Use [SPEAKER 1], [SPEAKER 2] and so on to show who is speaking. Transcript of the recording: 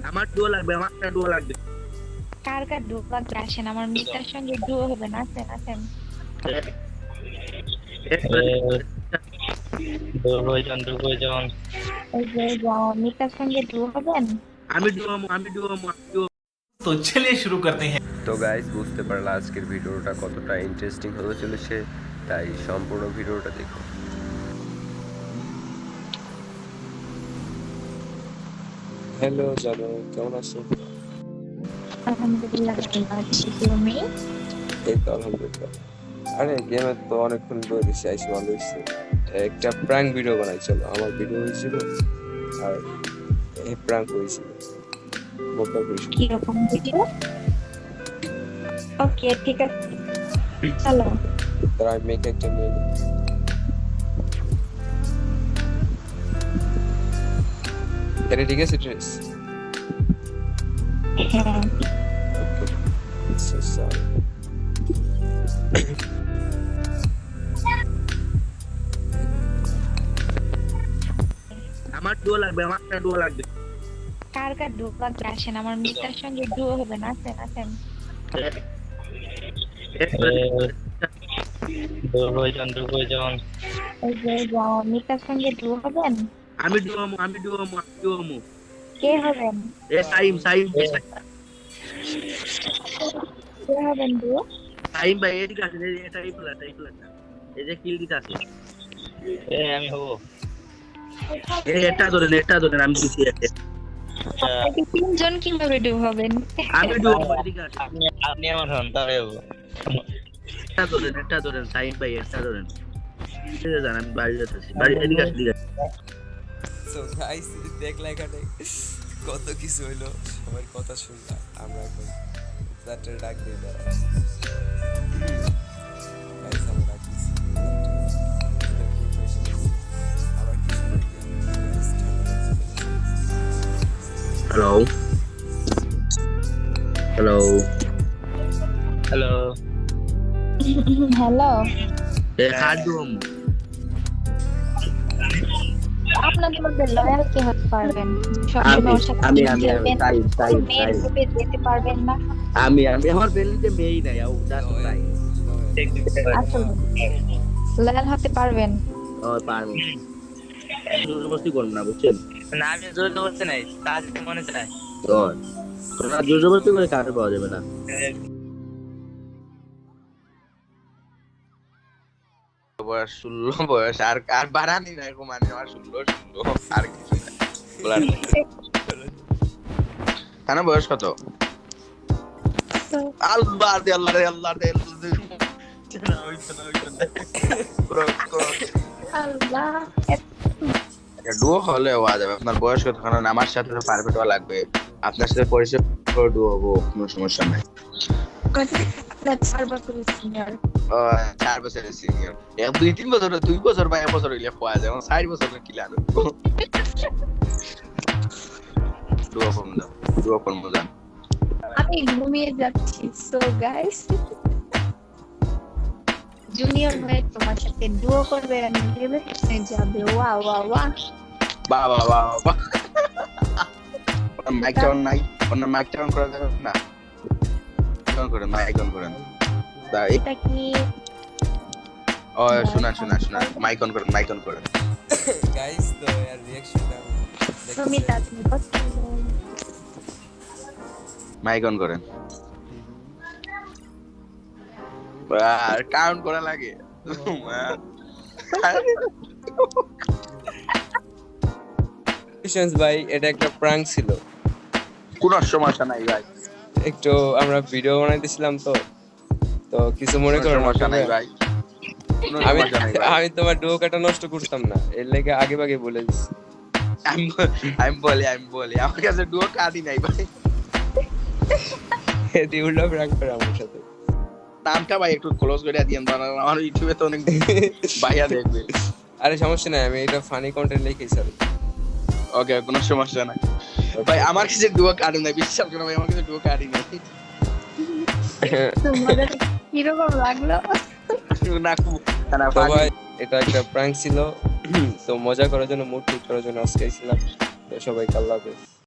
[SPEAKER 1] আমার ডুও লাগবে, আমার একটা ডুও লাগবে।
[SPEAKER 2] কার কার ডুও লাগবে আসেন, আমার মিতার সঙ্গে ডুও হবে না, আসেন আসেন।
[SPEAKER 3] দুর্গজন
[SPEAKER 2] এই যে আমার মিতার সঙ্গে ডুও হবেন।
[SPEAKER 1] আমি ডুও, আমি ডুও, আমি ডুও।
[SPEAKER 4] तो चलिए शुरू करते हैं।
[SPEAKER 5] তো গাইস, বুঝতে পারলে আজকের ভিডিওটা কতটা ইন্টারেস্টিং হতে চলেছে, তাই সম্পূর্ণ ভিডিওটা দেখো।
[SPEAKER 6] হ্যালো জানো, কেমন আছো?
[SPEAKER 2] আলহামদুলিল্লাহ ভালো আছি, তুমি?
[SPEAKER 6] এই তো আলহামদুলিল্লাহ। আরে গেমে তো অনেকক্ষণ ধরে বেশি আইসি, ভালো হয়েছে। একটা প্র্যাঙ্ক ভিডিও বানাই, চলো। আমার ভিডিও হয়েছিল আর এই প্র্যাঙ্ক হয়েছিল, বলতে করেছিল।
[SPEAKER 2] কিরকম ভিডিও? ওকে ঠিক আছে, চলো।
[SPEAKER 6] তার আমি মেক একটা নিয়ে নিই। এটা ঠিক আছে ড্রেস?
[SPEAKER 2] হ্যাঁ
[SPEAKER 6] So sorry.
[SPEAKER 1] আমার ডুও লাগবে, আমার একটা ডুও লাগবে।
[SPEAKER 2] কার কার ডুও লাগবে আসেন, আমার মিতার সঙ্গে ডুও হবে না, আসেন আসেন।
[SPEAKER 3] দুর্গজন
[SPEAKER 2] এই যে আমার মিতার সঙ্গে ডুও হবেন।
[SPEAKER 1] আমি ডুও, আমি ডুও, আমি ডুও।
[SPEAKER 2] কে হবেন?
[SPEAKER 1] এ সাইম, সাইম,
[SPEAKER 2] কে হবেন ডুও?
[SPEAKER 1] সাইম ভাই এদিকে আছে, এটাই প্লাস, এই প্লাস। এই যে কিল দিতে আছে,
[SPEAKER 3] আমি হবো।
[SPEAKER 1] এটা ধরেন, আমি দিছি একটা।
[SPEAKER 2] আপনাকে তিনজন কিভাবে ডুও হবেন?
[SPEAKER 1] আমি ডুও, এদিকে আছে।
[SPEAKER 3] আপনি আমার হন তবে হবো।
[SPEAKER 1] এটা ধরেন সাইম ভাই, এটা ধরেন। ঠিক আছে, আমি বাড়ি যাচ্ছি, বাড়ি এদিকে আছে, এদিকে আছে।
[SPEAKER 6] সো গাইস, দেখলা এখানে কত কিছু হইলো, সবার কথা শুনলাম। আমরা এখন ফ্ল্যাটের ডাক দিয়ে দাঁড়া। গাইস আমরা ডাক দিছি আবার কিছু
[SPEAKER 1] হ্যালো, হ্যালো,
[SPEAKER 3] হ্যালো
[SPEAKER 2] হ্যালো,
[SPEAKER 1] এ খাজুম।
[SPEAKER 2] আপনাদের মধ্যে লয়াল কে হতে পারবেন? সবসময় ওর সাথে খেলবেন, মেয়ের গ্রুপে যেতে পারবেন না।
[SPEAKER 1] আমি আমার বেলিতে মেই নাই, ও জানো তাই।
[SPEAKER 2] আসলে লয়াল হতে পারবেন।
[SPEAKER 1] ও পারবো, জোরজবস্তি করব না, বুঝছেন?
[SPEAKER 3] না, আমি জোর করতে নাই, তা যদি মনে চায়।
[SPEAKER 1] তো তোমরা জোরজবস্তি করে কাছে পাওয়া যাবে না।
[SPEAKER 7] বয়স 16 বয়স, আর আর বাড়ানি না, এরকম মানে আমার 16 আর কিছু না বলার নেই। তার বয়স কত? আল্লাহ দে, আল্লাহ দে, আল্লাহ দে, আল্লাহ দে।
[SPEAKER 2] আল্লাহ,
[SPEAKER 7] ডুও হলে হওয়া যাবে। আপনার বয়স কত? কারণ আমার সাথে তো পারফেক্ট হওয়া লাগবে। আপনার সাথে পরিচয় করে ডুও হবো, কোনো সমস্যা নাই।
[SPEAKER 2] আপনার 4 বছরের সিনিয়র।
[SPEAKER 7] 4 বছরের সিনিয়র। 2-3 বছর, 2 বছর বা 1 বছর হইলে পাওয়া যায়। 4 বছরের কি লাগবে? ডুও করবো না।
[SPEAKER 2] আমি ঘুমিয়ে যাচ্ছি। সো গাইস, জুনিয়র ভাই তোমার সাথে ডুও করবে, আমি ভেবে যাবে। ওয়া ওয়া ওয়া,
[SPEAKER 7] বাহ বাহ বাহ বাহ। মাইক অন নাই, ওনার মাইক অন করা যাবে না? অন করেন, মাইক অন করেন।
[SPEAKER 2] এটা কি?
[SPEAKER 7] ও শোনা, মাইক অন করেন, মাইক অন করেন।
[SPEAKER 6] গাইস তো এর রিঅ্যাকশনটা
[SPEAKER 2] তুমি তাড়াতাড়ি কথা বলো।
[SPEAKER 7] মাইক অন করেন। আর কাউন্ট করা লাগে।
[SPEAKER 6] ভাই, এটা একটা প্র্যাঙ্ক ছিল।
[SPEAKER 7] কোন সমস্যা নাই ভাই,
[SPEAKER 6] একটু আমরা ভিডিও বানাইতেছিলাম তো তো কিছু মনে করেন না
[SPEAKER 7] সমস্যা নাই ভাই, কোনো সমস্যা নাই ভাই।
[SPEAKER 6] আমি তোমার ডুও কাটা নষ্ট করতাম না, এর লেগে আগে ভাগে বলে দিছি।
[SPEAKER 7] আমি বলি আমার কাছে ডুও কার্ডই নাই ভাই।
[SPEAKER 6] এটি উল্টো প্র্যাঙ্ক করে আমার সাথে।
[SPEAKER 7] নামটা ভাই একটু ক্লোজ করে দিয়েন, আমার ইউটিউবে তো অনেক ভাইয়া দেখবে।
[SPEAKER 6] আরে সমস্যা নাই, আমি এটা ফানি কন্টেন্ট লিখেছি স্যার।
[SPEAKER 7] ওকে, কোনো সমস্যা নাই ভাই। আমার কাছে ডুও কার্ড নাই, বিশ্বাস করো ভাই, আমার কাছে ডুও কার্ডই নাই।
[SPEAKER 2] তোমাদের কিরকম লাগলো?
[SPEAKER 7] না খুব না
[SPEAKER 6] তো ভাই, এটা একটা প্র্যাঙ্ক ছিল, তো মজা করার জন্য, মুড ঠিক করার জন্য আজকে আইছিলাম। তো সবাইকে আল্লাহ হাফেজ।